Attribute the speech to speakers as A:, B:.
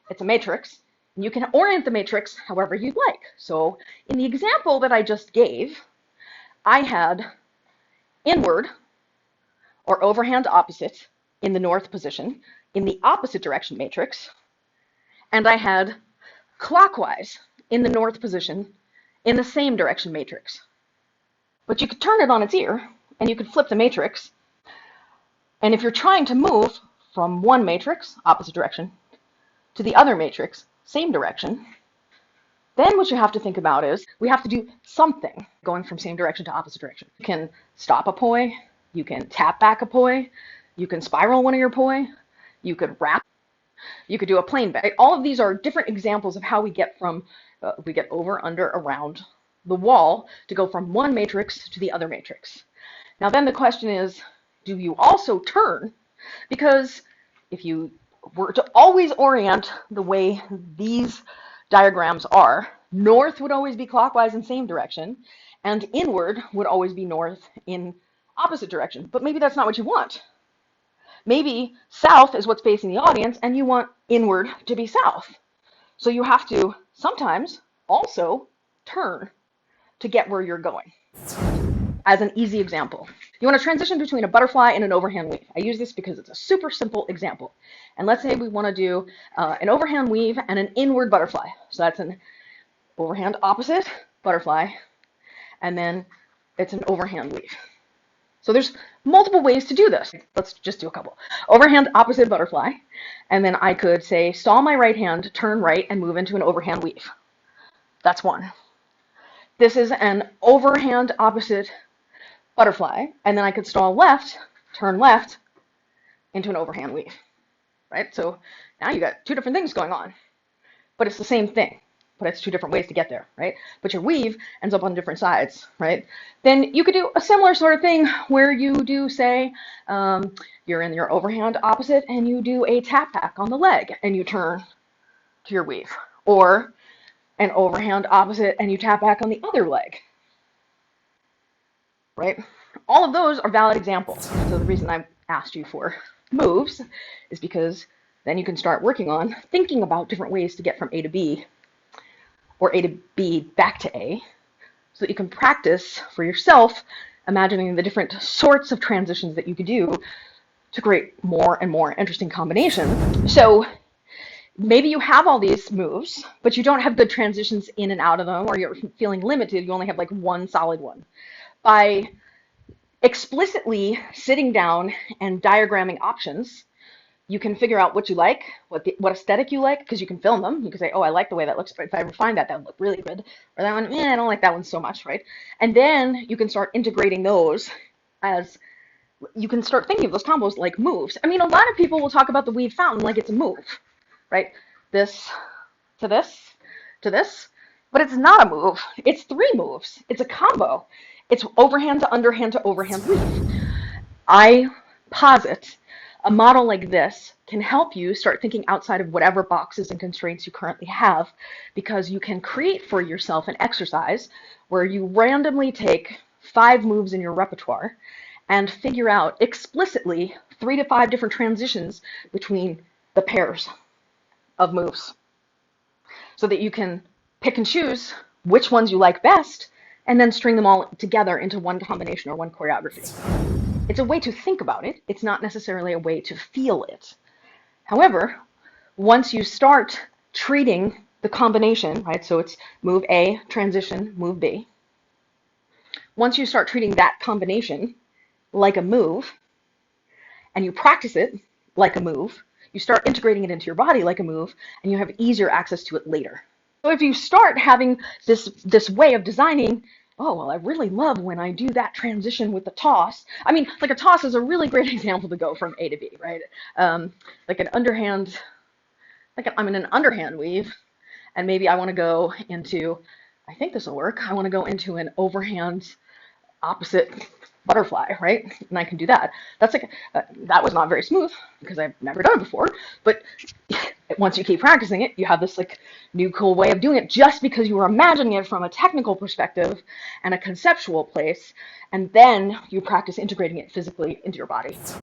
A: It's a matrix. And you can orient the matrix however you'd like. So in the example that I just gave, I had inward or overhand opposite in the north position in the opposite direction matrix, and I had clockwise in the north position in the same direction matrix. But you could turn it on its ear and you could flip the matrix, and if you're trying to move from one matrix, opposite direction, to the other matrix, same direction, then what you have to think about is we have to do something going from same direction to opposite direction. You can stop a poi, you can tap back a poi, you can spiral one of your poi, you could wrap, you could do a plane back. All of these are different examples of how we get from, we get over, under, around the wall to go from one matrix to the other matrix. Now then the question is, do you also turn? Because if you were to always orient the way these diagrams are, north would always be clockwise in same direction, and inward would always be north in opposite direction. But maybe that's not what you want. Maybe south is what's facing the audience, and you want inward to be south. So you have to sometimes also turn to get where you're going. As an easy example, you want to transition between a butterfly and an overhand weave. I use this because it's a super simple example. And let's say we want to do an overhand weave and an inward butterfly. So that's an overhand opposite butterfly, and then it's an overhand weave. So there's multiple ways to do this. Let's just do a couple. Overhand opposite butterfly, and then I could say stall my right hand, turn right, and move into an overhand weave. That's one. This is an overhand opposite butterfly, and then I could stall left, turn left, into an overhand weave, right? So now you got two different things going on, but it's the same thing, but it's two different ways to get there, right? But your weave ends up on different sides, right? Then you could do a similar sort of thing where you do, say, you're in your overhand opposite and you do a tap back on the leg and you turn to your weave, or an overhand opposite and you tap back on the other leg, right? All of those are valid examples. So the reason I asked you for moves is because then you can start working on thinking about different ways to get from A to B, or A to B back to A, so that you can practice for yourself imagining the different sorts of transitions that you could do to create more and more interesting combinations. So maybe you have all these moves, but you don't have good transitions in and out of them, or you're feeling limited, you only have like one solid one. By explicitly sitting down and diagramming options, you can figure out what you like, what aesthetic you like, because you can film them. You can say, oh, I like the way that looks. If I refine that, that would look really good. Or that one, I don't like that one so much, right? And then you can start integrating those as, you can start thinking of those combos like moves. I mean, a lot of people will talk about the weave fountain like it's a move, right? This to this to this, but it's not a move. It's three moves. It's a combo. It's overhand to underhand to overhand weave. I posit a model like this can help you start thinking outside of whatever boxes and constraints you currently have, because you can create for yourself an exercise where you randomly take 5 moves in your repertoire and figure out explicitly 3 to 5 different transitions between the pairs of moves, so that you can pick and choose which ones you like best and then string them all together into one combination or one choreography. It's a way to think about it. It's not necessarily a way to feel it. However, once you start treating the combination, right, so it's move A, transition, move B. Once you start treating that combination like a move, and you practice it like a move, you start integrating it into your body like a move, and you have easier access to it later. So if you start having this way of designing, oh, well, I really love when I do that transition with the toss. I mean, like a toss is a really great example to go from A to B, right? Like an underhand, I'm in an underhand weave, and maybe I want to go into, I think this will work, I want to go into an overhand opposite butterfly, right? And I can do that. That's like, that was not very smooth because I've never done it before, but once you keep practicing it, you have this like new cool way of doing it just because you were imagining it from a technical perspective and a conceptual place, and then you practice integrating it physically into your body.